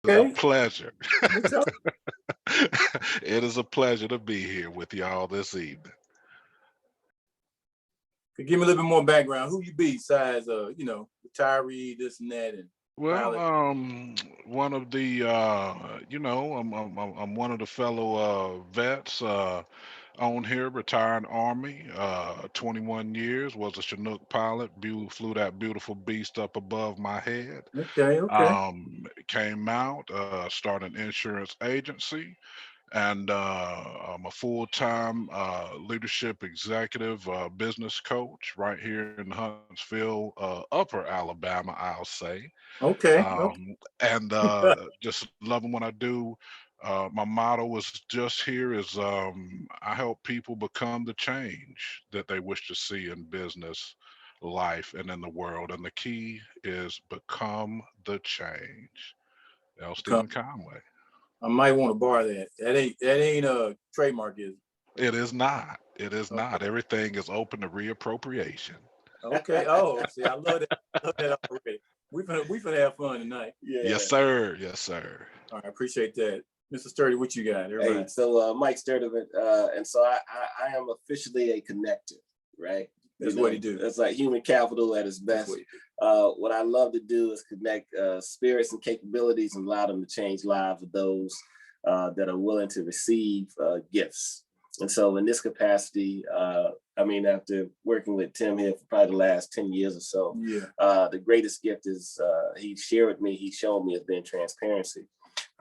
is a Okay. pleasure. What's up? It is a pleasure to be here with y'all this evening. Give me a little bit more background. Who you be besides, retiree, this and that, and Well, pilot? one of the, I'm one of the fellow vets on here, retired Army, 21 years, was a Chinook pilot, flew that beautiful beast up above my head. Okay, okay. Came out, started an insurance agency, and I'm a full-time leadership executive business coach right here in Huntsville, Upper Alabama, I'll say. Okay, okay. And just loving what I do. My motto is just here is I help people become the change that they wish to see in business, life, and in the world. And the key is become the change. L. Come. Stephen Conway. I might want to borrow that. That ain't a trademark, is It is not. It is it? Okay. not. Everything is open to reappropriation. Okay. Oh, see, I love that. I love that already. We finna have fun tonight. Yes, sir. Yes, sir. All right, I appreciate that. Mr. Sturdy, what you got? Everybody. Hey, so Mike Sturdivant, and so I am officially a connector, right? That's what he do. It's like human capital at its best. What I love to do is connect spirits and capabilities and allow them to change lives of those that are willing to receive gifts. And so in this capacity, after working with Tim here for probably the last 10 years or so, the greatest gift is he shared with me, he showed me, has been transparency.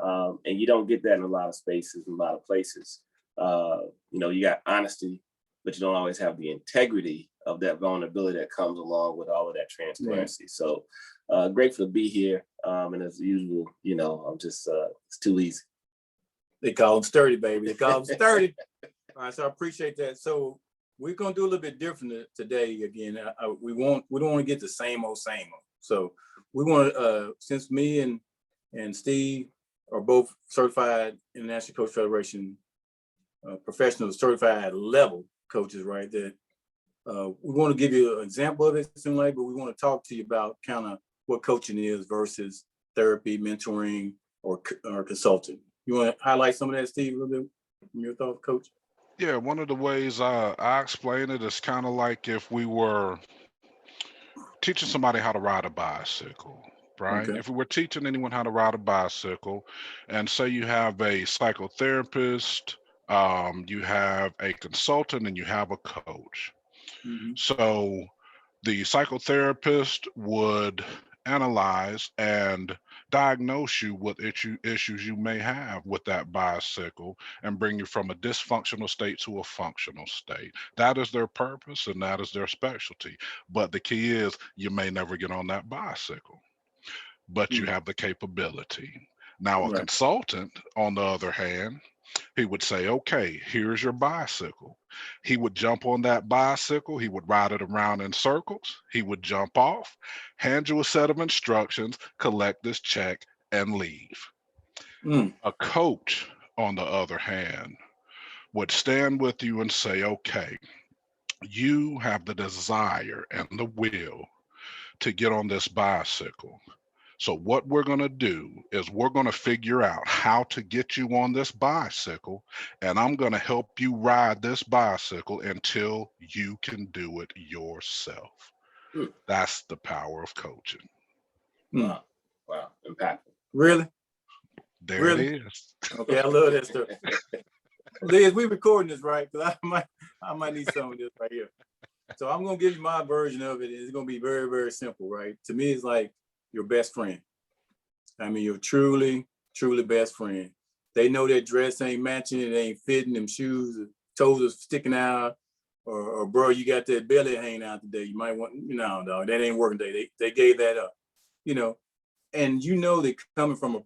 And you don't get that in a lot of spaces, in a lot of places. You got honesty, but you don't always have the integrity of that vulnerability that comes along with all of that transparency. Right. So grateful to be here. And as usual, I'm just, it's too easy. They call him Sturdy, baby. They call him Sturdy. All right, so I appreciate that. So we're gonna do a little bit different today. Again, we don't want to get the same old. So we want to, since me and Steve are both certified International Coach Federation professionals, certified level coaches, right? That we want to give you an example of it, but we want to talk to you about kind of what coaching is versus therapy, mentoring, or consulting. You want to highlight some of that, Steve, a little bit from your thoughts, Coach? Yeah, one of the ways I explain it is kind of like if we were teaching somebody how to ride a bicycle, right? Okay. If we were teaching anyone how to ride a bicycle, and say you have a psychotherapist, you have a consultant, and you have a coach. Mm-hmm. So the psychotherapist would analyze and diagnose you with issues you may have with that bicycle and bring you from a dysfunctional state to a functional state. That is their purpose and that is their specialty. But the key is you may never get on that bicycle, but you have the capability. Now, a Right. consultant, on the other hand, he would say, okay, here's your bicycle. He would jump on that bicycle. He would ride it around in circles. He would jump off, hand you a set of instructions, collect this check, and leave. A coach, on the other hand, would stand with you and say, okay, you have the desire and the will to get on this bicycle. So what we're going to do is we're going to figure out how to get you on this bicycle, and I'm going to help you ride this bicycle until you can do it yourself. That's the power of coaching. Wow, impactful. Really? There it is. Okay, I love that stuff. Liz, we recording this, right? Because I might need some of this right here. So I'm gonna give you my version of it. It's gonna be very, very simple, right? To me, it's like your best friend. I mean, you're truly, truly best friend. They know that dress ain't matching, it ain't fitting, them shoes, the toes are sticking out, or bro, you got that belly hanging out today. You might want, dog, that ain't working today. They gave that up, and they're coming from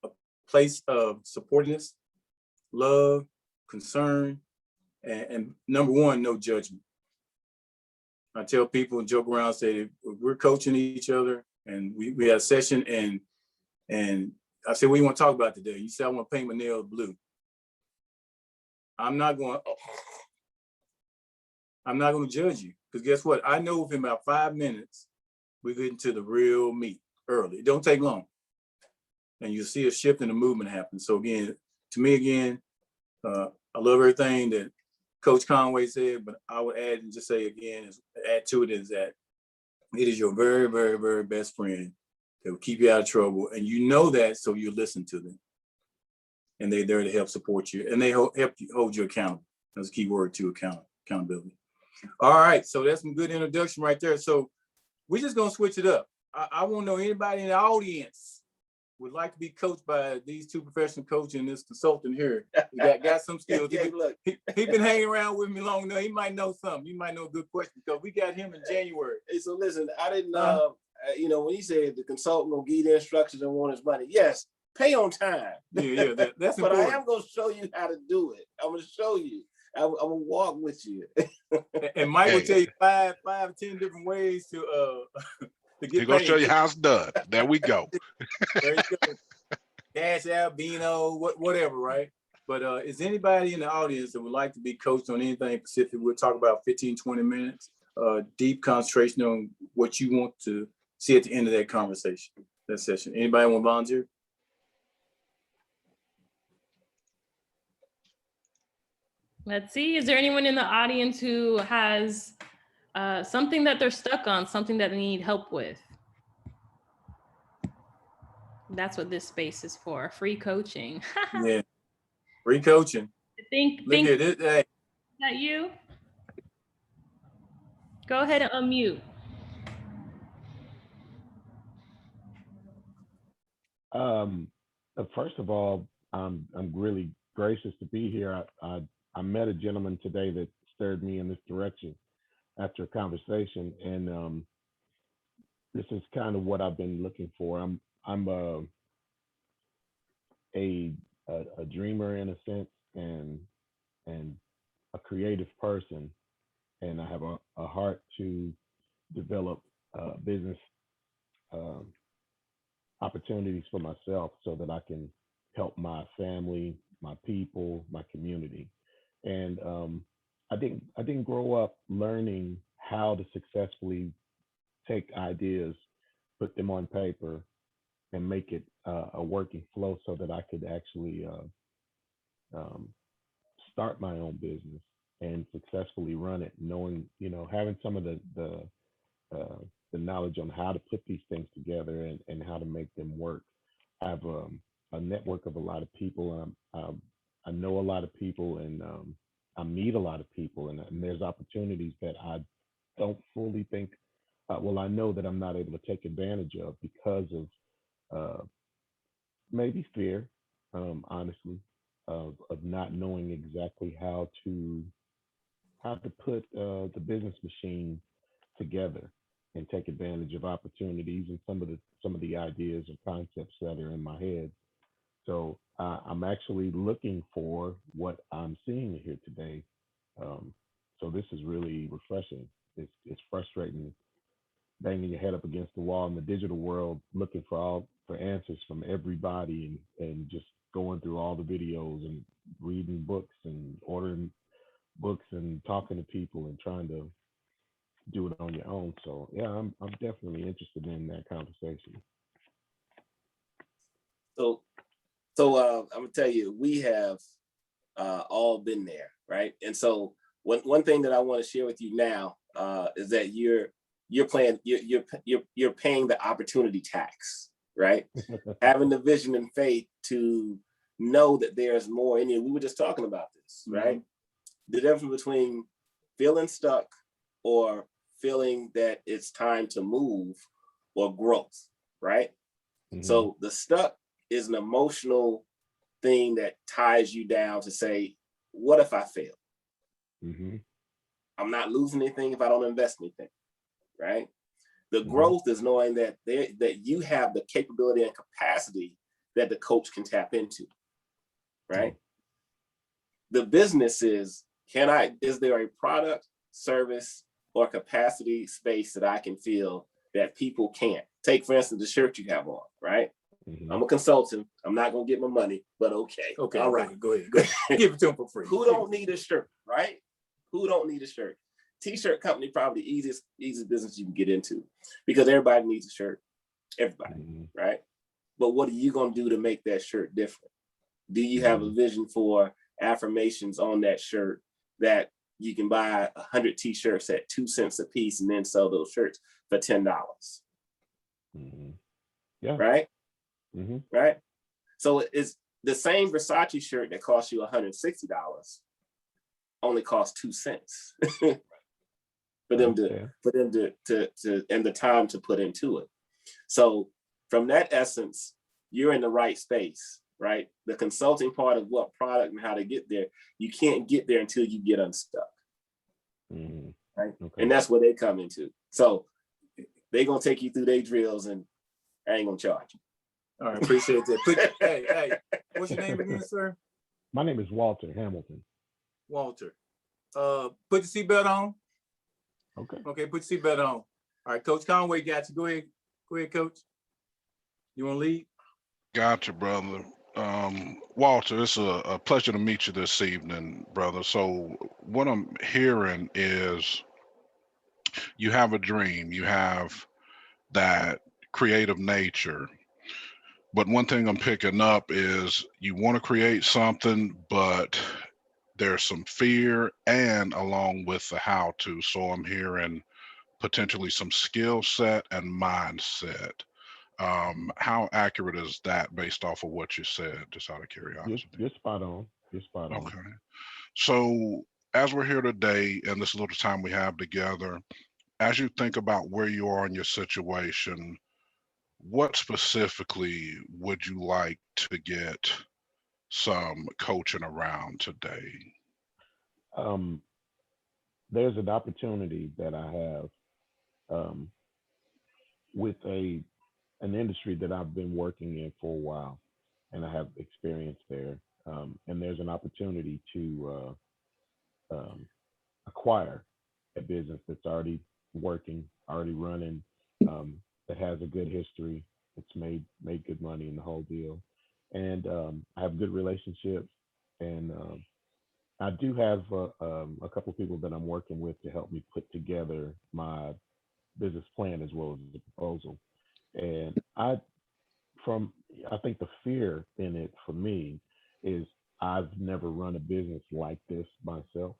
a place of supportiveness, love, concern, and number one, no judgment. I tell people and joke around, say we're coaching each other, and we had a session, and I said, what do you want to talk about today? You said, I want to paint my nails blue. I'm not going to judge you, because guess what? I know within about 5 minutes, we get into the real meat early. It don't take long. and you'll see a shift in the movement happen. So again, to me, again, I love everything that Coach Conway said, but I would add and just say again, add to it is that it is your very, very, very best friend that will keep you out of trouble. And you know that, so you listen to them. And they're there to help support you. And they help you hold you accountable. That's a key word too, accountability. All right, so that's some good introduction right there. So we're just gonna switch it up. I want to know anybody in the audience would like to be coached by these two professional coaches and this consultant here. Got some skills. Yeah, look. He been hanging around with me long enough. He might know something. He might know a good question because we got him in January. Hey, so listen, I didn't, when he said the consultant will give the instructions and want his money, yes, pay on time. Yeah, that's but important. I am going to show you how to do it. I'm going to show you. I'm going to walk with you. And Mike will tell you 5 or 10 different ways to get He's going to show you how it's done. There we go. There you go. Cash out, Beano, whatever, right? But is anybody in the audience that would like to be coached on anything specific? We'll talk about 15, 20 minutes, deep concentration on what you want to see at the end of that conversation, that session. Anybody want to volunteer? Let's see. Is there anyone in the audience who has something that they're stuck on, something that they need help with? That's what this space is for, free coaching. Yeah, free coaching. Think at it. Hey. Is that you? Go ahead and unmute. First of all, I'm really gracious to be here. I met a gentleman today that stirred me in this direction after a conversation, and this is kind of what I've been looking for. I'm a dreamer in a sense, and a creative person, and I have a heart to develop business opportunities for myself so that I can help my family, my people, my community. And I didn't grow up learning how to successfully take ideas, put them on paper, and make it a working flow so that I could actually start my own business and successfully run it, knowing, having some of the knowledge on how to put these things together and how to make them work. I have a network of a lot of people. I know a lot of people, and I meet a lot of people, and there's opportunities that I don't fully think, I know that I'm not able to take advantage of because of maybe fear, honestly, of not knowing exactly how to put the business machine together and take advantage of opportunities and some of the ideas and concepts that are in my head. So I'm actually looking for what I'm seeing here today. So this is really refreshing. It's frustrating banging your head up against the wall in the digital world, looking for answers from everybody, and just going through all the videos and reading books and ordering books and talking to people and trying to do it on your own. So yeah, I'm definitely interested in that conversation. So I'm gonna tell you, we have all been there, right? And so one thing that I want to share with you now is that you're paying the opportunity tax, right? Having the vision and faith to know that there's more in you. We were just talking about this, right? Mm-hmm. The difference between feeling stuck or feeling that it's time to move or growth, right? Mm-hmm. So the stuck is an emotional thing that ties you down to say, what if I fail? Mm-hmm. I'm not losing anything if I don't invest anything, right? The mm-hmm. growth is knowing that that you have the capability and capacity that the coach can tap into, right? Mm-hmm. The business is, is there a product, service, or capacity space that I can feel that people can't? Take, for instance, the shirt you have on, right? Mm-hmm. I'm a consultant. I'm not going to get my money, but okay. Okay. All right. Go ahead. Give it to them for free. Who don't need a shirt, right? Who don't need a shirt? T-shirt company, probably the easiest business you can get into because everybody needs a shirt. Everybody, mm-hmm. right? but what are you going to do to make that shirt different? Do you have a vision for affirmations on that shirt that you can buy 100 t-shirts at 2 cents a piece and then sell those shirts for $10? Yeah. Right? Right? So it's the same Versace shirt that costs you $160 only costs 2 cents for them to and the time to put into it. So from that essence, you're in the right space, right? The consulting part of what product and how to get there, you can't get there until you get unstuck. Right? Okay. And that's where they come into. So they're gonna take you through their drills, and I ain't gonna charge you. All right, appreciate that. Hey, what's your name again, sir? My name is Walter Hamilton. Walter. Put your seatbelt on. Okay, put your seatbelt on. All right, Coach Conway got you. Go ahead, Coach. You want to lead? Gotcha, brother. Walter, it's a pleasure to meet you this evening, brother. So what I'm hearing is you have a dream, you have that creative nature. But one thing I'm picking up is you want to create something, but there's some fear and along with the how to. So I'm hearing potentially some skill set and mindset. How accurate is that based off of what you said, just out of curiosity? You're spot on. You're spot on. Okay. So as we're here today and this little time we have together, as you think about where you are in your situation, what specifically would you like to get some coaching around today? There's an opportunity that I have with an industry that I've been working in for a while, and I have experience there. And there's an opportunity to acquire a business that's already working, already running, that has a good history. It's made good money in the whole deal, and I have good relationships, and I do have a couple of people that I'm working with to help me put together my business plan as well as the proposal. And I think the fear in it for me is I've never run a business like this myself.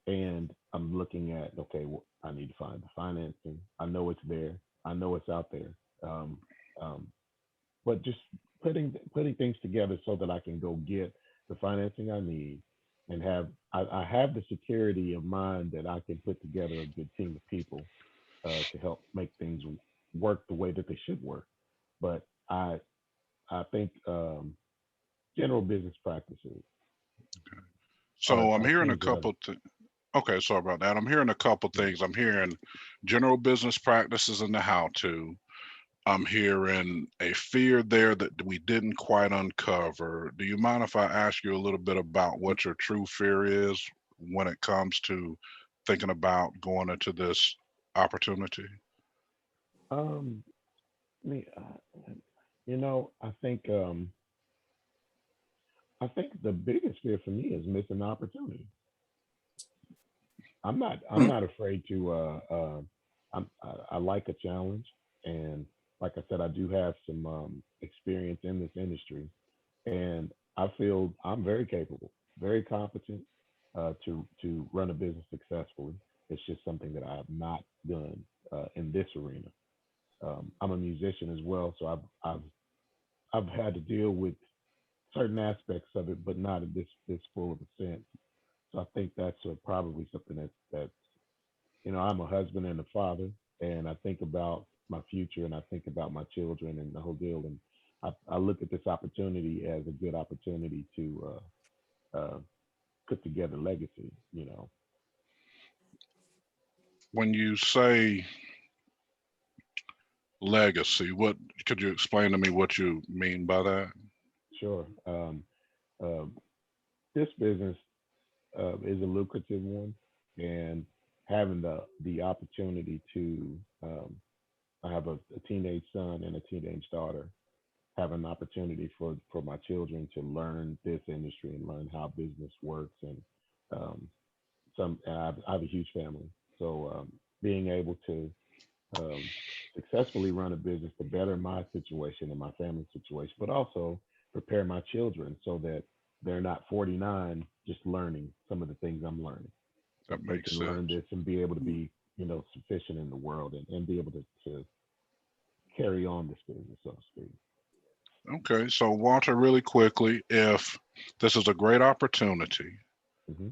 And I'm looking at, okay, well, I need to find the financing. I know it's there. I know it's out there. But just putting things together so that I can go get the financing I need and I have the security of mind that I can put together a good team of people to help make things work the way that they should work. But I think general business practices. So I'm hearing a couple. Okay, sorry about that. I'm hearing a couple things. I'm hearing general business practices and the how-to. I'm hearing a fear there that we didn't quite uncover. Do you mind if I ask you a little bit about what your true fear is when it comes to thinking about going into this opportunity? I think the biggest fear for me is missing opportunity. I'm not afraid to. I like a challenge, and like I said, I do have some experience in this industry, and I feel I'm very capable, very competent to run a business successfully. It's just something that I have not done in this arena. I'm a musician as well, so I've had to deal with certain aspects of it, but not in this full of a sense. So I think that's probably something that's I'm a husband and a father, and I think about my future and I think about my children and the whole deal, and I look at this opportunity as a good opportunity to put together legacy. When you say legacy, what could you explain to me what you mean by that? Sure. This business is a lucrative one, and having the opportunity to I have a teenage son and a teenage daughter, have an opportunity for my children to learn this industry and learn how business works, and I have a huge family, so being able to successfully run a business to better my situation and my family situation, but also prepare my children so that they're not 49 just learning some of the things I'm learning. That They makes can sense. learn this and be able to be, sufficient in the world and be able to carry on this business, so to speak. Okay, so Walter, really quickly, if this is a great opportunity, Hmm.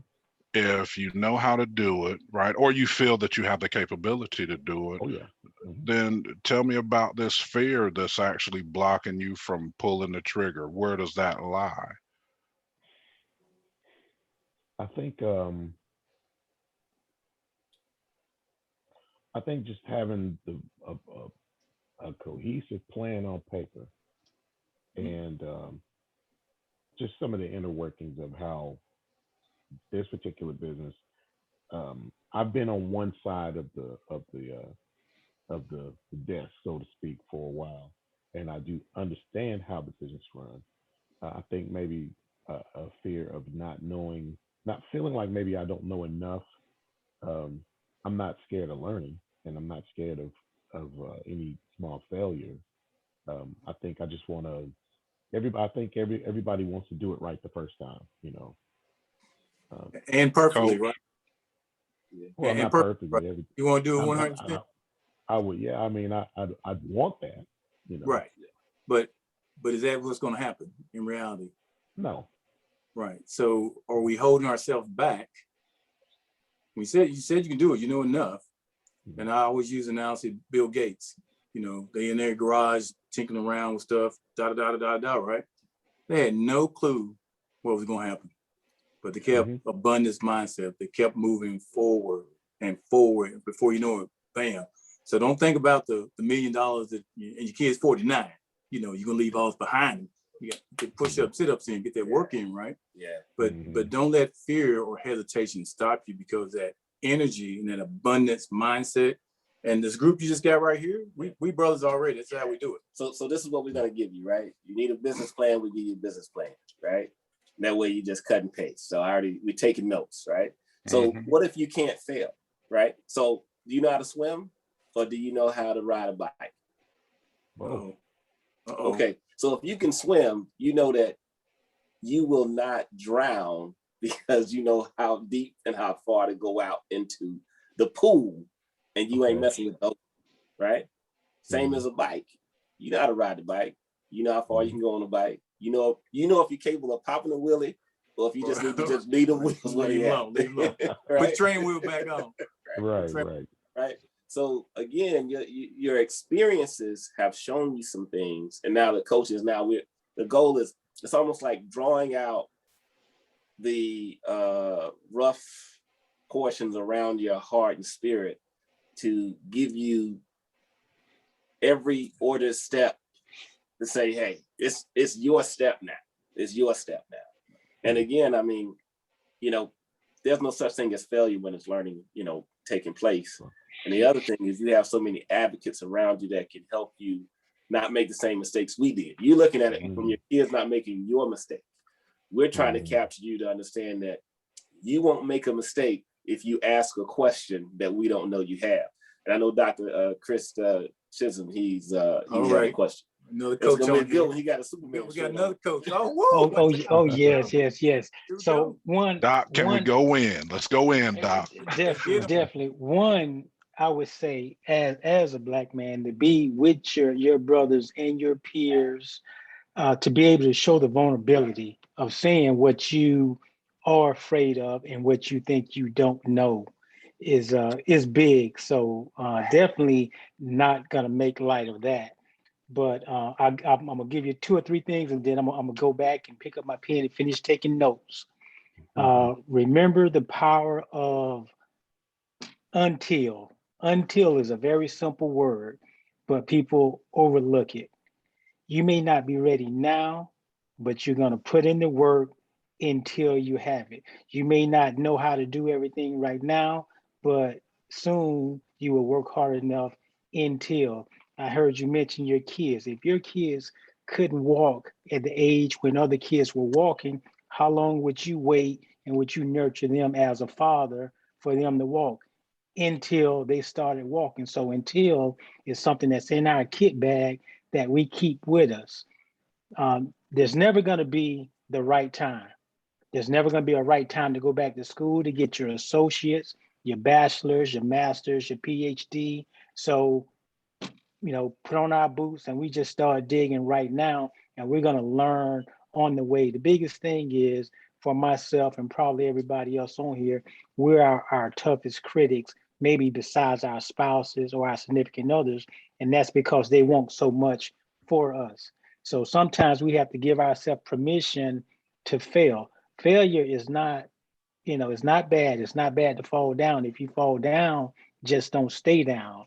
if you know how to do it, right, or you feel that you have the capability to do it, Oh yeah. Hmm. then tell me about this fear that's actually blocking you from pulling the trigger. Where does that lie? I think just having a cohesive plan on paper and just some of the inner workings of how this particular business. I've been on one side of the desk, so to speak, for a while, and I do understand how the business runs. I think maybe a fear of not knowing, not feeling like maybe I don't know enough. Um, I'm not scared of learning, and I'm not scared of any small failure. I think I just want to. I think everybody wants to do it right the first time. Um, And perfectly, Coach, right? well, And not perfect, right? perfectly. You want to do it I'm, I'm, 100%? I would, yeah. I mean, I'd want that. Right. But is that what's going to happen in reality? No. Right. So are we holding ourselves back? You said you can do it, you know enough. Mhm. And I always use the analogy Bill Gates. They in their garage tinkering around with stuff, right? They had no clue what was going to happen. But they kept Mhm. abundance mindset. They kept moving forward and forward. Before you know it, bam. So don't think about the $1 million and your kid's 49. You're gonna leave all behind them. You got to push up, sit ups in, get that work in, right? Yeah. But don't let fear or hesitation stop you, because that energy and that abundance mindset and this group you just got right here, we brothers already. That's how we do it. So this is what we're gonna give you, right? You need a business plan, we give you a business plan, right? That way you just cut and paste. So we're taking notes, right? So Mhm. what if you can't fail, right? So do you know how to swim or do you know how to ride a bike? Both. Okay, so if you can swim, you know that you will not drown because you know how deep and how far to go out into the pool and you ain't Okay. messing with those, right? Same Mhm. as a bike. You know how to ride the bike. You know how far you Mhm. can go on the bike. You know if you're capable of popping a wheelie or if you just need to just leave the wheels where they at. Leave them alone. Put Right? train wheel back on. Right. Right. Right. So again, your experiences have shown you some things, and now the coaches. The goal is, it's almost like drawing out the rough portions around your heart and spirit to give you every order step to say, hey, it's your step now. It's your step now. And again, I mean, there's no such thing as failure when it's learning, taking place. And the other thing is you have so many advocates around you that can help you not make the same mistakes we did. You're looking at it from your kids not making your mistake. We're trying to capture you to understand that you won't make a mistake if you ask a question that we don't know you have. And I know Dr. Chris Chisholm, he's had a question. Another It's coach gonna be on good here. when he got a Superman. We got another coach. Yes. Here we So go. Doc, can we go in? Let's go in, Doc. definitely one, I would say, as a black man, to be with your brothers and your peers, to be able to show the vulnerability of saying what you are afraid of and what you think you don't know is big. So definitely not gonna make light of that. But I'm gonna give you 2 or 3 things, and then I'm gonna go back and pick up my pen and finish taking notes. Remember the power of until. Until is a very simple word, but people overlook it. You may not be ready now, but you're gonna put in the work until you have it. You may not know how to do everything right now, but soon you will work hard enough until. I heard you mention your kids. If your kids couldn't walk at the age when other kids were walking, how long would you wait and would you nurture them as a father for them to walk? until they started walking. So until is something that's in our kit bag that we keep with us. There's never going to be the right time. There's never going to be a right time to go back to school to get your associates, your bachelor's, your master's, your PhD. So, put on our boots and we just start digging right now, and we're going to learn on the way. The biggest thing is for myself and probably everybody else on here, we're our toughest critics, maybe besides our spouses or our significant others. And that's because they want so much for us. So sometimes we have to give ourselves permission to fail. Failure is not, it's not bad. It's not bad to fall down. If you fall down, just don't stay down.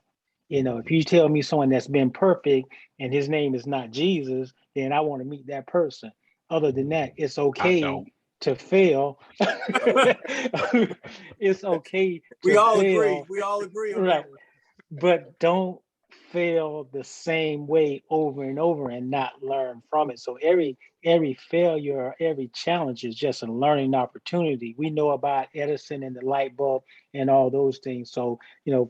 If you tell me someone that's been perfect and his name is not Jesus, then I want to meet that person. Other than that, it's I okay don't. to fail. It's okay We to all agree. fail, We all agree on that right? one. But don't fail the same way over and over and not learn from it. So every failure or every challenge is just a learning opportunity. We know about Edison and the light bulb and all those things. So,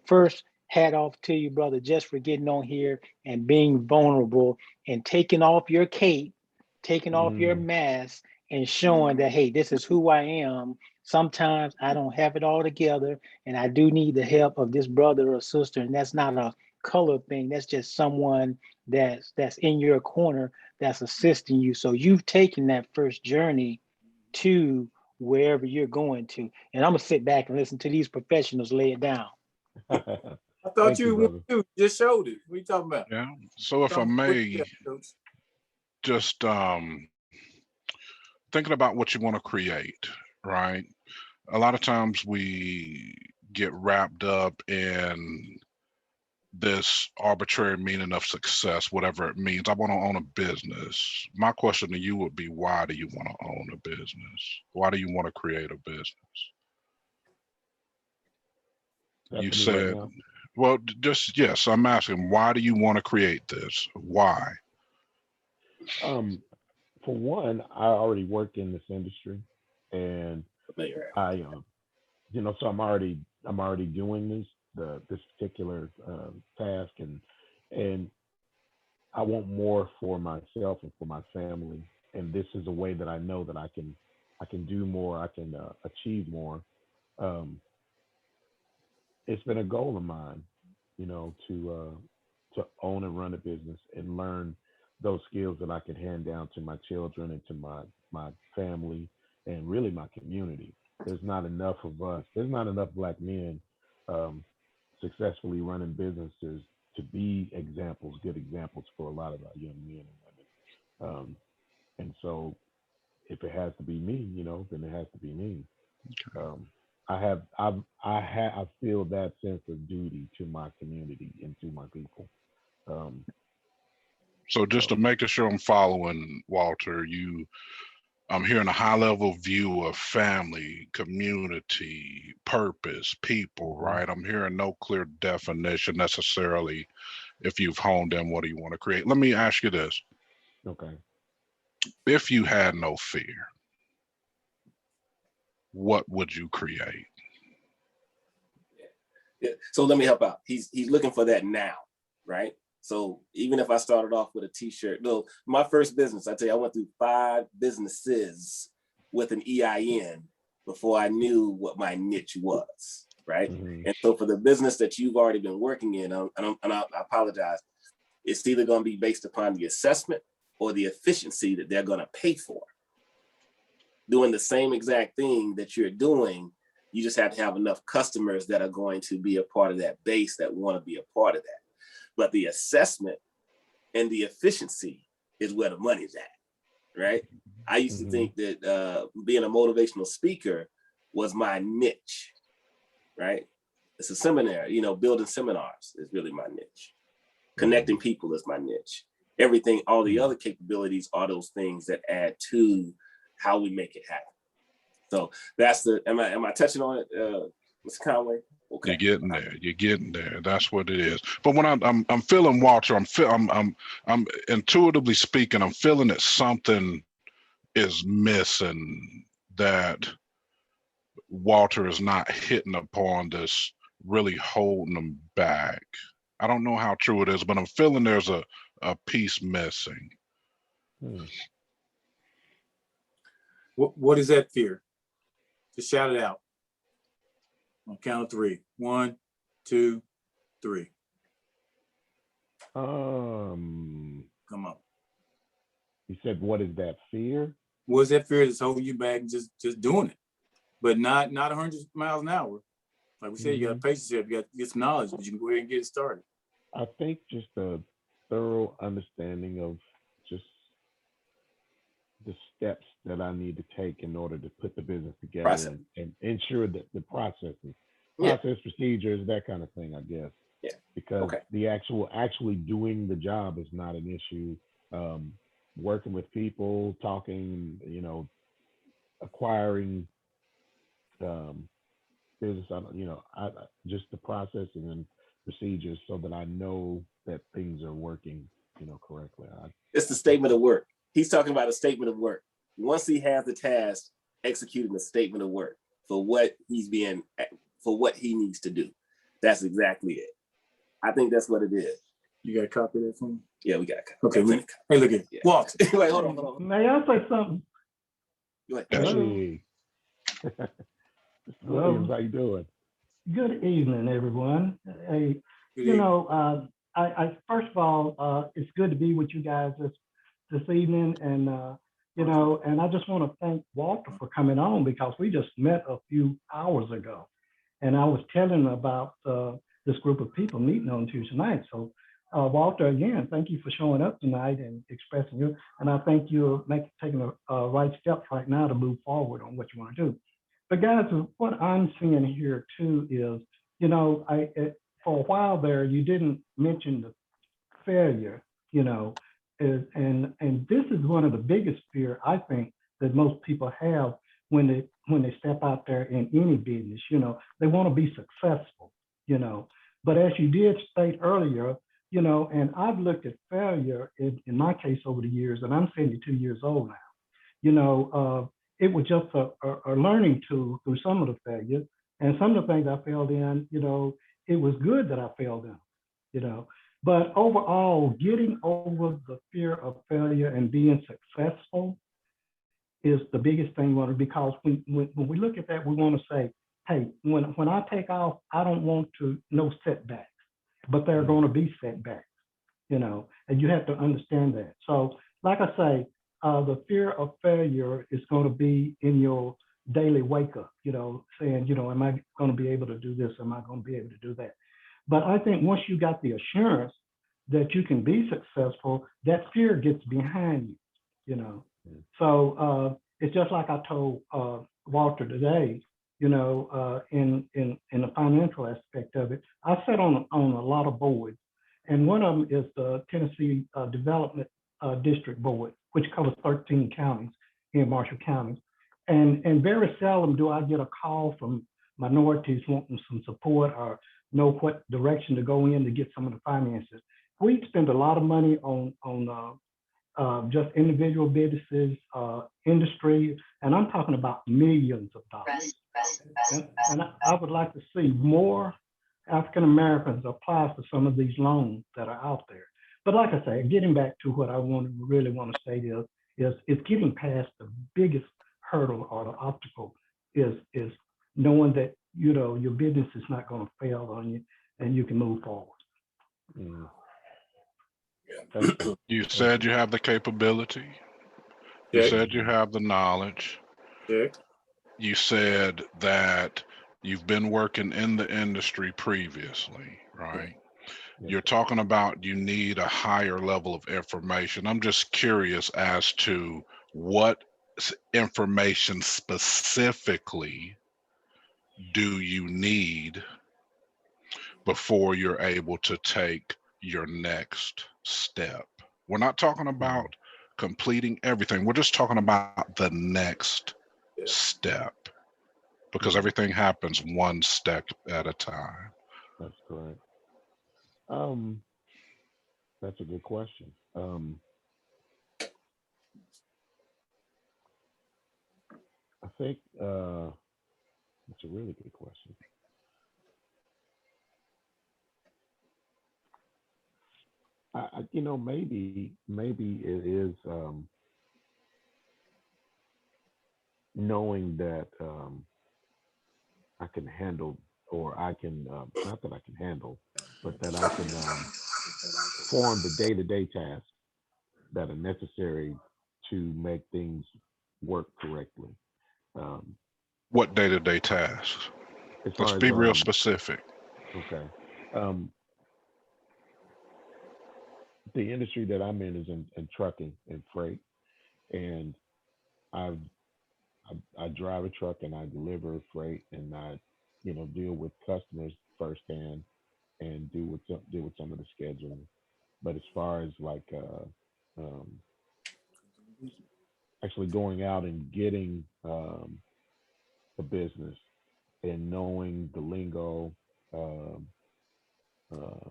first, hat off to you, brother, just for getting on here and being vulnerable and taking off your cape, taking off your mask and showing that, hey, this is who I am. Sometimes I don't have it all together and I do need the help of this brother or sister. And that's not a color thing. That's just someone that's in your corner that's assisting you. So you've taken that first journey to wherever you're going to. And I'm gonna sit back and listen to these professionals lay it down. I thought Thank you brother. just showed it. What are you talking about? Yeah. So if I may, just thinking about what you want to create, right? A lot of times we get wrapped up in this arbitrary meaning of success, whatever it means. I want to own a business. My question to you would be, why do you want to own a business? Why do you want to create a business? You said, Right, well, just, yes, I'm asking, why do you want to create this? Why? for one, I already work in this industry, and I, so I'm already doing this particular task, and I want more for myself and for my family, and this is a way that I know that I can do more, I can achieve more. Um, it's been a goal of mine, to own and run a business and learn those skills that I can hand down to my children and to my family and really my community. There's not enough of us. There's not enough Black men um, successfully running businesses to be examples, good examples for a lot of our young men and women. And so, if it has to be me, then it has to be me. Um, I feel that sense of duty to my community and to my people. Um, So just to so make sure I'm following, Walter, I'm hearing a high level view of family, community, purpose, people, mhm, right? I'm hearing no clear definition necessarily if you've honed in what do you want to create. Let me ask you this. okay. If you had no fear, what would you create? Yeah. So let me help out. He's looking for that now, right? So even if I started off with a t-shirt, no, my first business, I tell you, I went through 5 businesses with an EIN before I knew what my niche was, right? Mhm, And so for the business that you've already been working in, and I apologize, it's either going to be based upon the assessment or the efficiency that they're going to pay for. Doing the same exact thing that you're doing, you just have to have enough customers that are going to be a part of that base that want to be a part of that. But the assessment and the efficiency is where the money's at, right? I used to mhm, think that being a motivational speaker was my niche, right? It's a seminar, building seminars is really my niche. Connecting people is my niche. Everything, all the other capabilities are those things that add to how we make it happen. So that's am I touching on it, Mr. Conway? Okay. You're getting there. You're getting there. That's what it is. But when I'm feeling Walter, I'm intuitively speaking, I'm feeling that something is missing, that Walter is not hitting upon this really holding them back. I don't know how true it is, but I'm feeling there's a piece missing. What is that fear? Just shout it out. On count of 3. 1, 2, 3. Come on. You said, what is that fear? What is that fear that's holding you back and just doing it? But not 100 miles an hour. Like we said, you got patience here, you got to get some knowledge, but you can go ahead and get it started. I think just a thorough understanding of just the steps that I need to take in order to put the business together and ensure that the process procedures, that kind of thing, I guess. Yeah. Because the actually doing the job is not an issue. Working with people, talking, acquiring business, just the processing and procedures so that I know that things are working, correctly. It's the statement of work. He's talking about a statement of work. Once he has the task, executing a statement of work for what he needs to do. That's exactly it. I think that's what it is. You got a copy of that for me? Yeah, we got a Okay, copy. hey, look at it. Walk. Wait, hold on. May I say something? Go ahead. Hey. Mr. Williams, how you doing? Good evening, everyone. Hey, Good evening. I first of all, it's good to be with you guys this evening, and and I just want to thank Walter for coming on because we just met a few hours ago, and I was telling him about this group of people meeting on Tuesday night. So, Walter, again, thank you for showing up tonight and expressing you, and I think you're taking a right steps right now to move forward on what you want to do. But guys, what I'm seeing here too is, for a while there, you didn't mention the failure, and this is one of the biggest fear I think that most people have when they step out there in any business. They want to be successful, but as you did state earlier, and I've looked at failure in my case over the years, and I'm 72 years old now. It was just a learning tool through some of the failures, and some of the things I failed in, it was good that I failed in, but overall, getting over the fear of failure and being successful is the biggest thing, because when we look at that, we want to say, hey, when I take off, I don't want no setbacks, but there are going to be setbacks, and you have to understand that. So, like I say, the fear of failure is going to be in your daily wake up, saying, am I going to be able to do this? Am I going to be able to do that? But I think once you got the assurance that you can be successful, that fear gets behind you, So it's just like I told Walter today, in the financial aspect of it. I sat on a lot of boards, and one of them is the Tennessee Development District Board, which covers 13 counties in Marshall County. And very seldom do I get a call from minorities wanting some support or know what direction to go in to get some of the finances. We spend a lot of money on just individual businesses, industry, and I'm talking about millions of dollars. And I would like to see more African Americans apply for some of these loans that are out there. But like I say, getting back to what I really want to say is getting past the biggest hurdle or the obstacle is knowing that your business is not going to fail on you and you can move forward. Mm. You said you have the capability. You said you have the knowledge. You said that you've been working in the industry previously, right? You're talking about you need a higher level of information. I'm just curious as to what information specifically do you need before you're able to take your next step. We're not talking about completing everything. We're just talking about the next step, because everything happens one step at a time. That's correct. That's a good question. I think it's a really good question. maybe it is knowing that I can handle, or I can not that I can handle, but that I can perform the day-to-day tasks that are necessary to make things work correctly. Um, What day-to-day tasks? as Let's far as be real specific. okay, um, the industry that I'm in is in trucking and freight, and I've I drive a truck and I deliver freight, and I deal with customers firsthand and deal with some of the scheduling. But as far as like um, actually going out and getting the business and knowing the lingo, um, uh,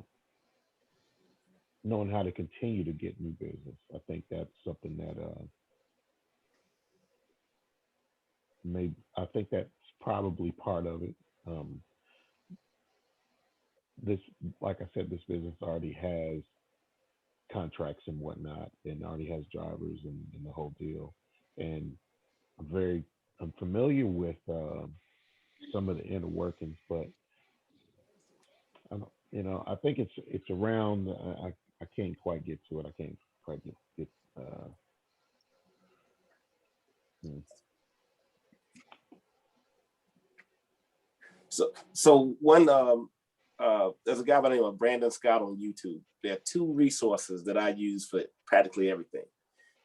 knowing how to continue to get new business, I think that's something that maybe I think that's probably part of it. Um, this, like I said, this business already has contracts and whatnot, and already has drivers and the whole deal. And I'm familiar with some of the inner workings, but I don't, I think it's around. I can't quite get to it. I can't quite get hmm. So there's a guy by the name of Brandon Scott on YouTube. There are two resources that I use for practically everything: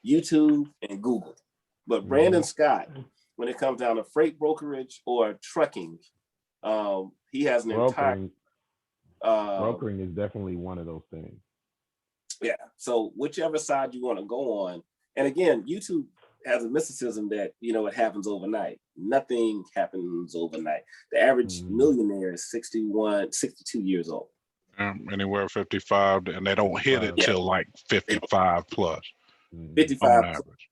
YouTube and Google. But Brandon Scott, when it comes down to freight brokerage or trucking, he has an entire brokering is definitely one of those things. Yeah. So whichever side you want to go on, and again, YouTube has a mysticism that it happens overnight. Nothing happens overnight. The average millionaire is 61, 62 years old. Anywhere 55, and they don't hit it till like 55 plus. 55 on average.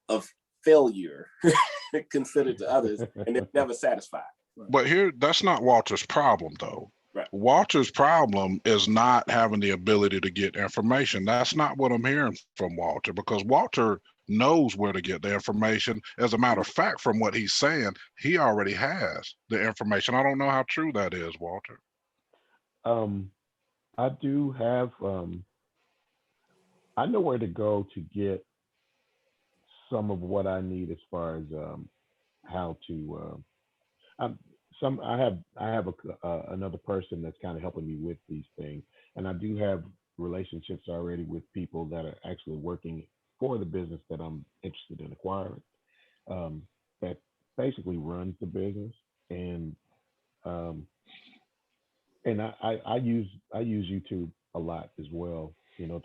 Of failure considered to others, and they're never satisfied. But that's not Walter's problem, though. Right. Walter's problem is not having the ability to get information. That's not what I'm hearing from Walter, because Walter knows where to get the information. As a matter of fact, from what he's saying, he already has the information. I don't know how true that is, Walter. I do have, I know where to go to get some of what I need as far as how to. I have another person that's kind of helping me with these things, and I do have relationships already with people that are actually working for the business that I'm interested in acquiring. That basically runs the business, and I use YouTube a lot as well.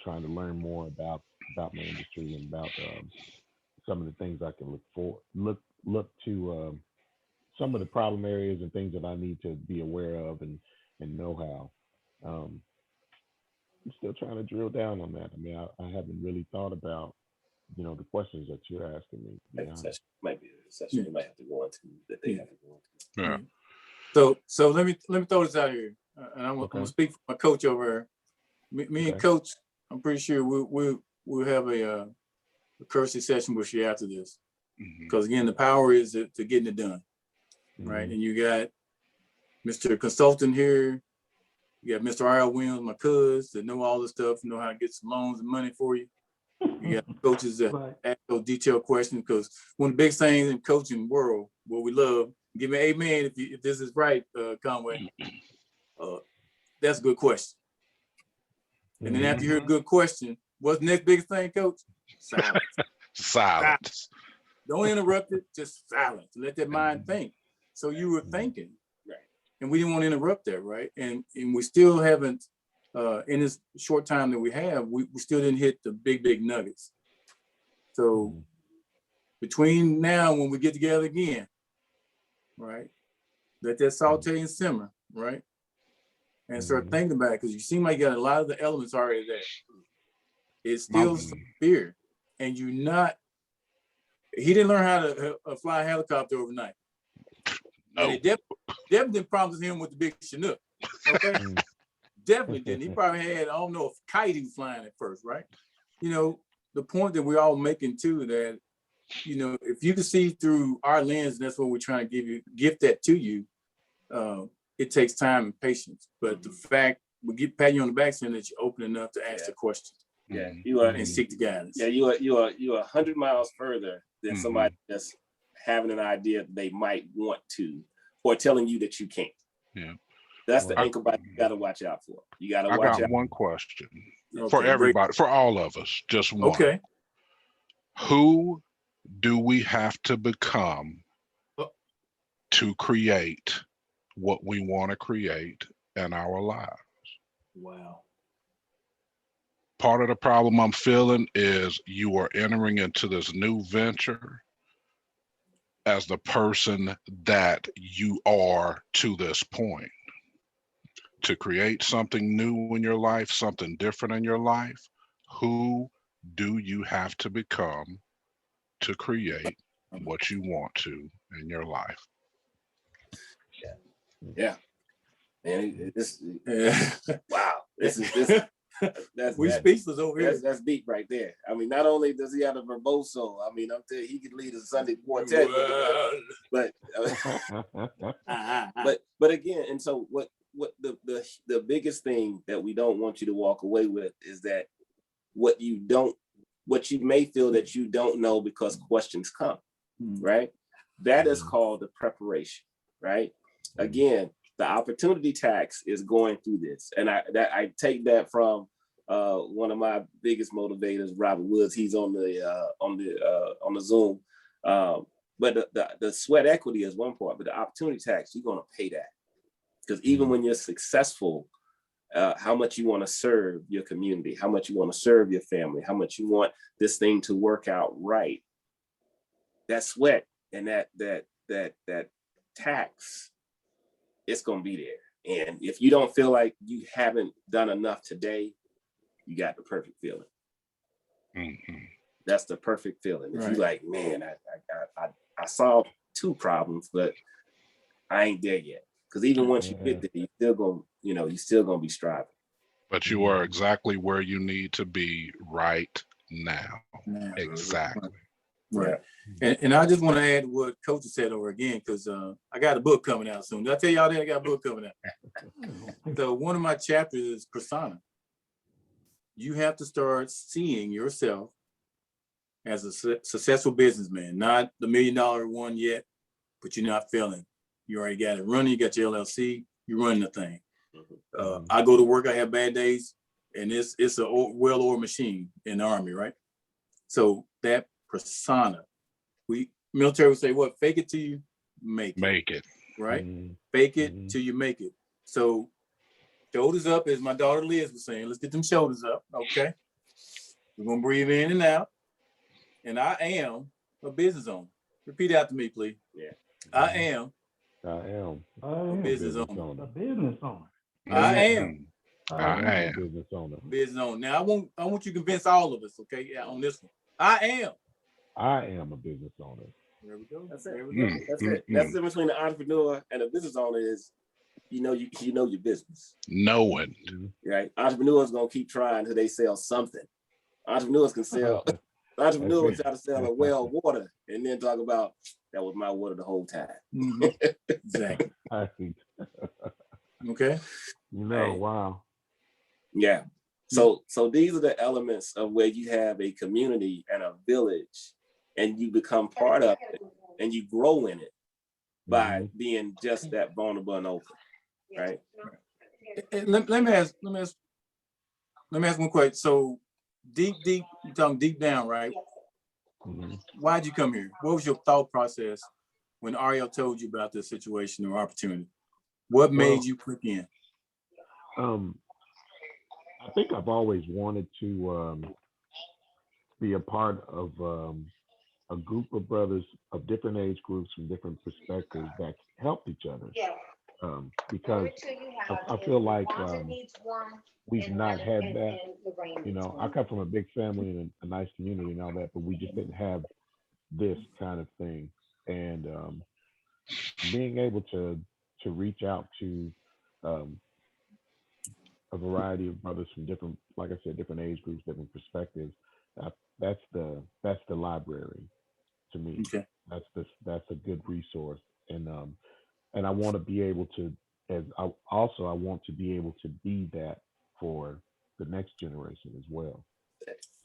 Trying to learn more about my industry and about some of the things I can look to. Some of the problem areas and things that I need to be aware of and know how. I'm still trying to drill down on that. I mean, I haven't really thought about, the questions that you're asking me. Might be a session you might have to go into that they have to go into. Yeah. So let me throw this out here, and I'm gonna speak for my coach over here. Me and Coach, I'm pretty sure we'll have a courtesy session with you after this, because again, the power is to getting it done. Right, and you got Mr. Consultant here. You got Mr. R.L. Williams, my cuz, that know all this stuff, know how to get some loans and money for you. You got coaches that ask those detailed questions, because one of the big things in coaching world, what we love, give me an amen if this is right, Conway. That's a good question. And then after you hear a good question, what's the next biggest thing, Coach? Silence. Silence. Don't interrupt it, just silence. Let that mind think. So you were thinking, right? And we didn't want to interrupt that, right? And we still haven't, in this short time that we have, we still didn't hit the big nuggets. So between now and when we get together again, right? Let that saute and simmer, right? And start thinking about it, because you seem like you got a lot of the elements already there. It's still some fear, and he didn't learn how to fly a helicopter overnight. No. Devin didn't promise him with the big Chinook. Okay. definitely didn't. He probably had, I don't know, if kite he was flying at first, right? You know, the point that we're all making too, that, you know, if you can see through our lens, that's what we're trying to gift that to you. It takes time and patience. But the fact we pat you on the back saying that you're open enough to ask the questions. Yeah, you are, and seek the guidance. Yeah, you are 100 miles further than somebody that's having an idea that they might want to, or telling you that you can't. Yeah, that's the anchor bite you got to watch out for. You got to watch out. I got one question for everybody, for all of us, just one. Okay. Who do we have to become to create what we want to create in our lives? Wow. Part of the problem I'm feeling is you are entering into this new venture as the person that you are to this point. To create something new in your life, something different in your life, who do you have to become to create what you want to in your life? Yeah. Man, wow. This that's we speechless over here. That's deep right there. I mean, not only does he have a verboso, I mean, I'm telling you, he could lead a Sunday quartet. But again, and so what the biggest thing that we don't want you to walk away with is that what you may feel that you don't know because questions come, right? That is called the preparation, right? Again, the opportunity tax is going through this. And I take that from one of my biggest motivators, Robert Woods. He's on the Zoom. But the sweat equity is one part, but the opportunity tax, you're going to pay that. Because even when you're successful, how much you want to serve your community, how much you want to serve your family, how much you want this thing to work out right. That sweat and that tax, it's going to be there. And if you don't feel like you haven't done enough today, you got the perfect feeling. That's the perfect feeling. If you're like, man, I solved 2 problems, but I ain't there yet. Because even once you get there, you're still gonna be striving. But you are exactly where you need to be right now. Exactly. Right. And I just want to add what Coach said over again, because I got a book coming out soon. Did I tell y'all that I got a book coming out? So one of my chapters is persona. You have to start seeing yourself as a successful businessman, not the $1 million one yet, but you're not failing. You already got it running. You got your LLC. You're running the thing. I go to work. I have bad days, and it's a well-oiled machine in the Army, right? So that persona, military would say, what? Fake it till you make it. Right? Fake it till you make it. So shoulders up, as my daughter Liz was saying. Let's get them shoulders up. Okay. We're gonna breathe in and out. And I am a business owner. Repeat after me, please. Yeah. I am a business owner. A business owner. I am a business owner. business owner. Now I want you to convince all of us, okay? Yeah, on this one. I am a business owner. There we go. That's it. There we go. That's it. That's the difference between the entrepreneur and a business owner is you know your business. Knowing. Right? Entrepreneurs gonna keep trying until they sell something. Entrepreneurs can sell. Entrepreneurs try to sell a well of water and then talk about that was my water the whole time. Exactly. I think. Okay. Wow. Yeah. So these are the elements of where you have a community and a village, and you become part of it, and you grow in it by being just that vulnerable and open, right? Let me ask one question. So deep, you're talking deep down, right? Why'd you come here? What was your thought process when Ariel told you about this situation or opportunity? What made you click in? I think I've always wanted to be a part of a group of brothers of different age groups from different perspectives that helped each other. Because I feel like we've not had that. I come from a big family and a nice community and all that, but we just didn't have this kind of thing. And being able to reach out to a variety of brothers from different, like I said, different age groups, different perspectives. That's the library to me. Okay. That's a good resource, and I want to be able to, I want to be able to be that for the next generation as well.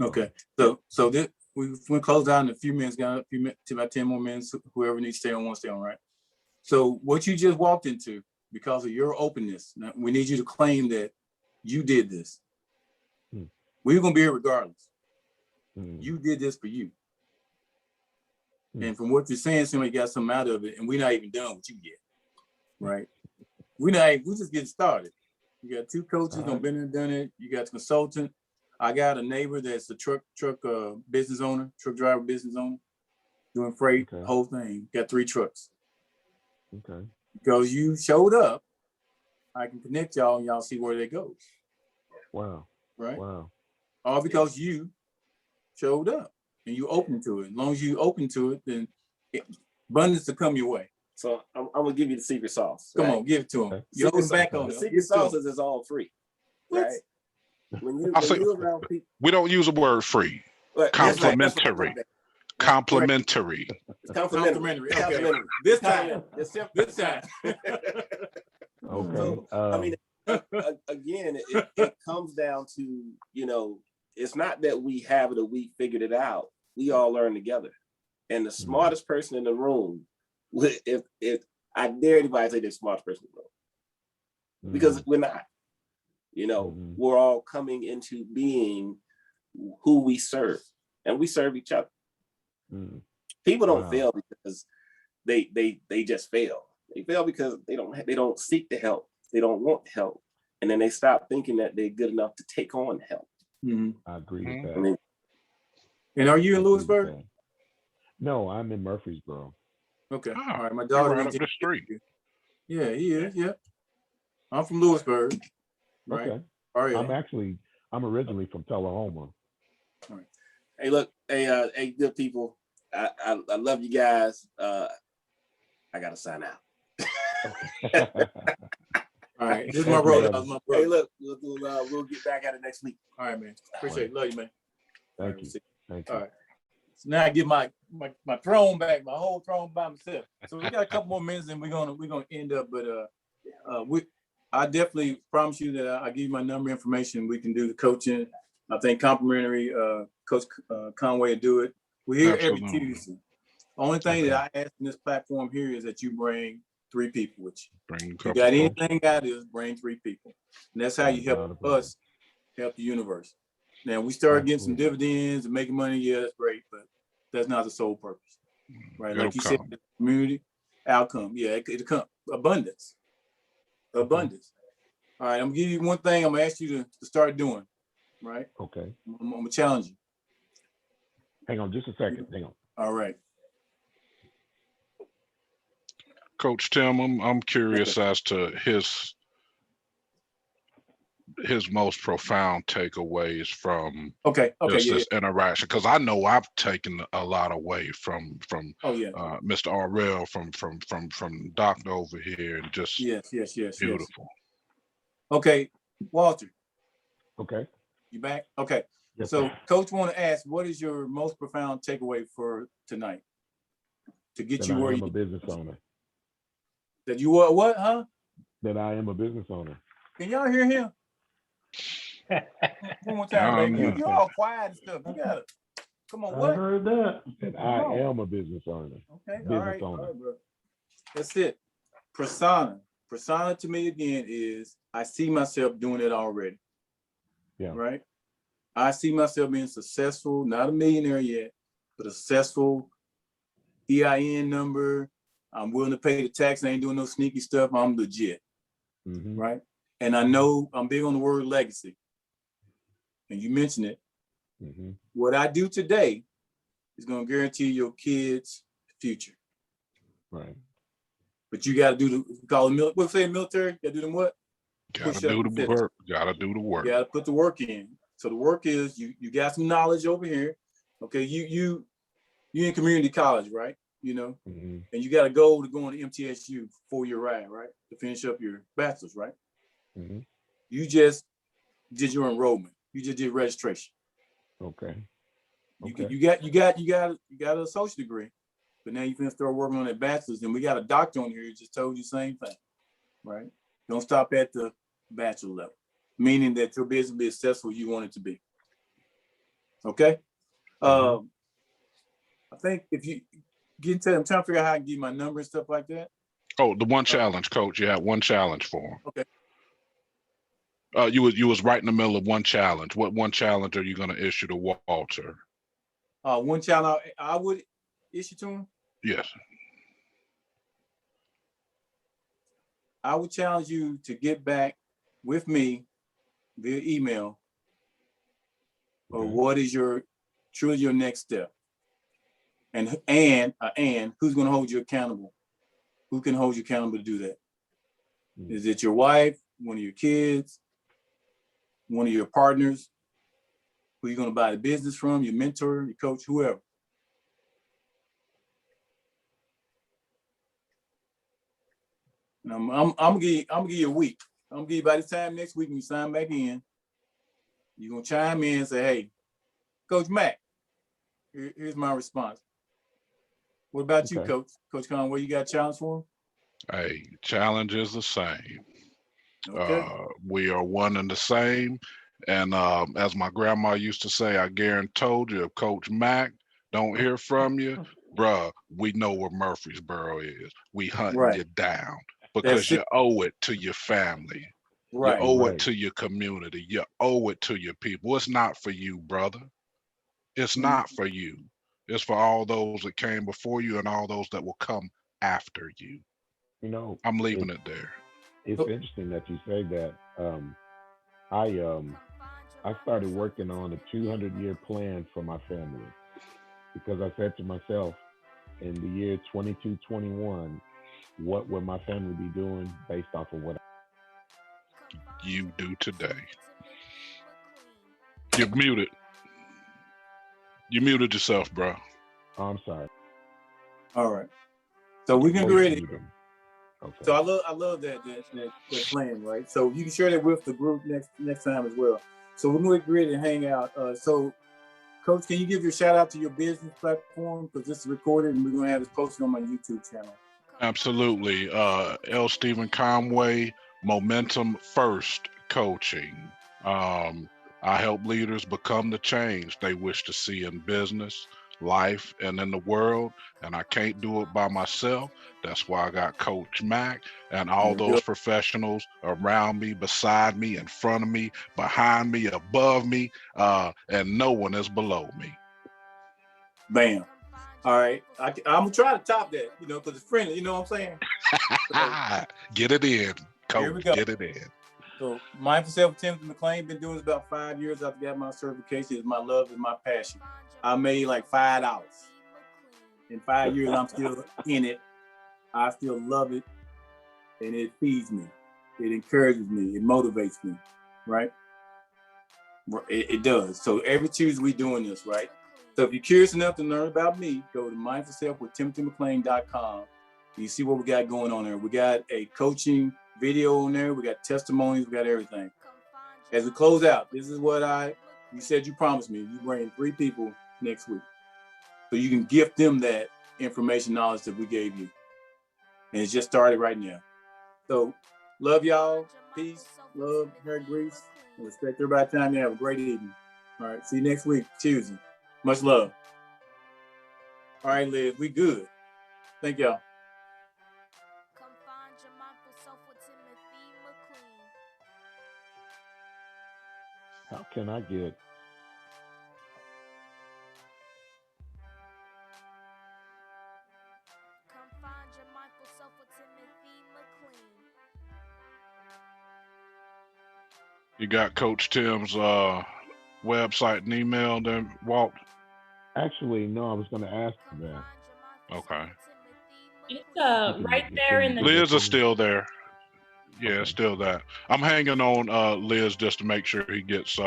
Okay. So this we close down in a few minutes. Got a few minutes, about 10 more minutes. Whoever needs to stay on wants to stay on, right? So what you just walked into, because of your openness, now we need you to claim that you did this. We're gonna be here regardless. You did this for you. And from what you're saying, somebody got something out of it, and we're not even done with you yet, right? We just getting started. You got 2 coaches who've been there, done it. You got the consultant. I got a neighbor that's a truck business owner, truck driver business owner, doing freight, whole thing. Got 3 trucks. Okay. Because you showed up, I can connect y'all and y'all see where they go. Wow. Right? Wow. All because you showed up and you open to it. As long as you open to it, then abundance will come your way. So I'm gonna give you the secret sauce. Come right? on, give it to them. Okay. You hold back on The it. secret sauce is it's all free, right? When you around people, We don't use a word free. Complimentary. Complimentary. It's complimentary. Okay. Complimentary. This time. This time. Okay. So, I mean, again, it comes down to, it's not that we have it or we figured it out. We all learn together. And the smartest person in the room, if I dare anybody to say they're the smartest person in the room, because we're not. We're all coming into being who we serve, and we serve each other. People don't fail because they just fail. They fail because they don't seek the help. They don't want help, and then they stop thinking that they're good enough to take on help. I agree with that. I mean, and are you in Lewisburg? No, I'm in Murfreesboro. Okay. Ah, all right. My daughter right up the street. Yeah, he is. Yeah. I'm from Lewisburg. Right. Okay. All right. I'm originally from Tullahoma. All right. Hey, look, hey, good people. I love you guys. I gotta sign out. All right. This is my brother. Hey, look, we'll get back at it next week. All right, man. Appreciate it. Love you, man. Thank you. Thank you. All right. So now I get my throne back, my whole throne by myself. So we got a couple more minutes, and we're gonna end up. But I definitely promise you that I'll give you my number information. We can do the coaching. I think complimentary. Coach Conway will do it. We're here every Tuesday. Only thing that I ask in this platform here is that you bring 3 people with you. If you got anything out of this, bring 3 people. And that's how you help us help the universe. Now we start getting some dividends and making money. Yeah, that's great, but that's not the sole purpose, right? Like you said, community outcome. Yeah, it'll come. Abundance. All right, I'm gonna give you one thing. I'm gonna ask you to start doing. Right. Okay. I'm gonna challenge you. Hang on, just a second. Hang on. All right. Coach Tim, I'm curious as to his most profound takeaways from this interaction, because I know I've taken a lot away from Mr. RL, from Doctor over here, and just beautiful. Okay, Walter. Okay. You back? Okay. Yes, so sir. Coach want to ask, what is your most profound takeaway for tonight to get you where I am a business owner. That you are what, huh? That I am a business owner. Can y'all hear him? One more time, baby. You all quiet and stuff. You gotta come on. What? I heard that. That I am a business owner. Okay. Business All right, bro. That's it. Persona. Persona to me again is I see myself doing it already. Yeah. Right. I see myself being successful, not a millionaire yet, but a successful EIN number. I'm willing to pay the tax. I ain't doing no sneaky stuff. I'm legit. Right. And I know I'm big on the word legacy. And you mentioned it. What I do today is going to guarantee your kids' future. Right. But you got to do military. You got to do them what? Gotta do the work. Gotta do the work. You gotta put the work in. So the work is you got some knowledge over here. Okay, you in community college, right? And you got a goal to go on the MTSU 4-year ride, right? To finish up your bachelor's, right? You just did your enrollment. You just did registration. Okay. You got an associate degree, but now you can start working on that bachelor's. And we got a doctor on here who just told you the same thing, right? Don't stop at the bachelor level, meaning that your business will be successful you want it to be. Okay. I think if you get into, I'm trying to figure out how I can give you my number and stuff like that. Oh, the one challenge, Coach. You had one challenge for him. Okay. You was right in the middle of one challenge. What one challenge are you going to issue to Walter? One challenge I would issue to him. Yes. I would challenge you to get back with me via email. Or what is truly your next step? And who's going to hold you accountable? Who can hold you accountable to do that? Is it your wife, one of your kids, one of your partners, who you're going to buy the business from, your mentor, your coach, whoever? And I'm gonna give you a week. I'm gonna give you by this time next week when you sign back in, you're gonna chime in and say, hey, Coach Mac, here's my response. What about you, Coach? Coach Conway, you got a challenge for him? Hey, challenge is the same. Okay. We are one and the same. And as my grandma used to say, I guarantee you, if Coach Mac don't hear from you, bruh, we know where Murfreesboro is. We hunting you down because you owe it to your family. Right. You owe it to your community. You owe it to your people. It's not for you, brother. It's not for you. It's for all those that came before you and all those that will come after you. You know, I'm leaving it there. It's interesting that you say that. I started working on a 200-year plan for my family because I said to myself, in the year 2221, what will my family be doing based off of what you do today? You're muted. You muted yourself, bro. Oh, I'm sorry. All right. So we can be ready. Okay. So I love that plan, right? So you can share that with the group next time as well. So we're going to get ready to hang out. So, Coach, can you give your shout out to your business platform, because this is recorded and we're going to have this posted on my YouTube channel? Absolutely. L. Stephen Conway, Momentum First Coaching. I help leaders become the change they wish to see in business, life, and in the world. And I can't do it by myself. That's why I got Coach Mac and all those professionals around me, beside me, in front of me, behind me, above me, and no one is below me. Bam. All right. I'm going to try to top that, because it's friendly. You know what I'm saying? So, get it in, Coach. Here we go. Get it in. So, Mindful Self with Timothy McClain, been doing this about 5 years after I got my certification. It's my love, it's my passion. I made like $5. In 5 years, I'm still in it. I still love it. And it feeds me. It encourages me. It motivates me, right? It does. So every Tuesday we doing this, right? So if you're curious enough to learn about me, go to mindfulselfwithtimothymcclain.com. You see what we got going on there. We got a coaching video on there. We got testimonies. We got everything. As we close out, this is what you said you promised me. You bring 3 people next week. So you can gift them that information, knowledge that we gave you. And it's just started right now. So love y'all. Peace, love, hair grease, and respect everybody's time. You have a great evening. All right. See you next week, Tuesday. Much love. All right, Liz, we good. Thank y'all. How can I get You got Coach Tim's website and email then, Walt? Actually, no, I was going to ask for that. Okay. It's right there in the Liz is still there. Yeah, okay. It's still that. I'm hanging on Liz just to make sure he gets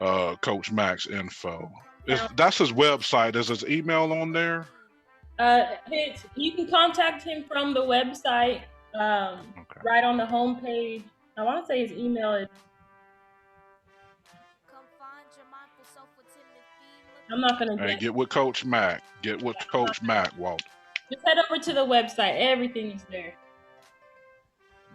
Coach Mac's info. That's his website. Is his email on there? You can contact him from the website, right on the homepage. I want to say his email is I'm not gonna Hey, guess. get with Coach Mac. Get with Coach Mac, Walter. Just head over to the website. Everything is there.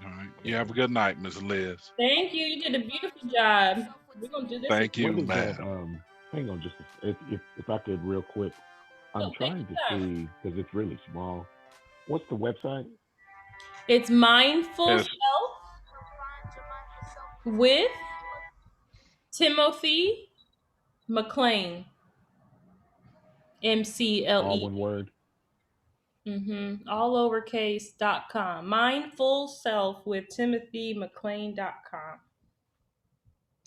All right. You have a good night, Miss Liz. Thank you. You did a beautiful job. We're gonna do this. Thank you, What is man. that? Hang on just if I could real quick. I'm Take trying to your time. see because it's really small. What's the website? It's Mindful Yes. Self with Timothy McLean. All MCLE. one word. All lowercase.com. Mindful Self with TimothyMcLean.com.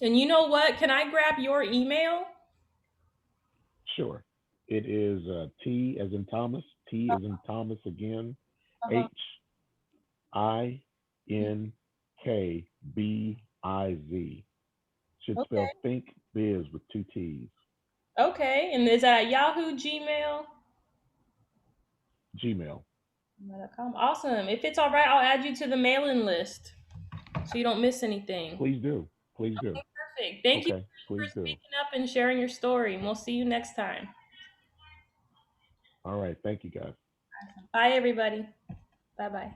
And you know what? Can I grab your email? Sure. It is T as in Thomas. T as in Thomas again. HINKBIZ. Should Okay. spell think biz with 2 T's. Okay. And is that Yahoo, Gmail? Gmail. .com. Awesome. If it's all right, I'll add you to the mailing list so you don't miss anything. Please do. Please do. Perfect. Thank you Okay. for Please do. speaking up and sharing your story. And we'll see you next time. All right. Thank you, guys. Bye, everybody. Bye-bye.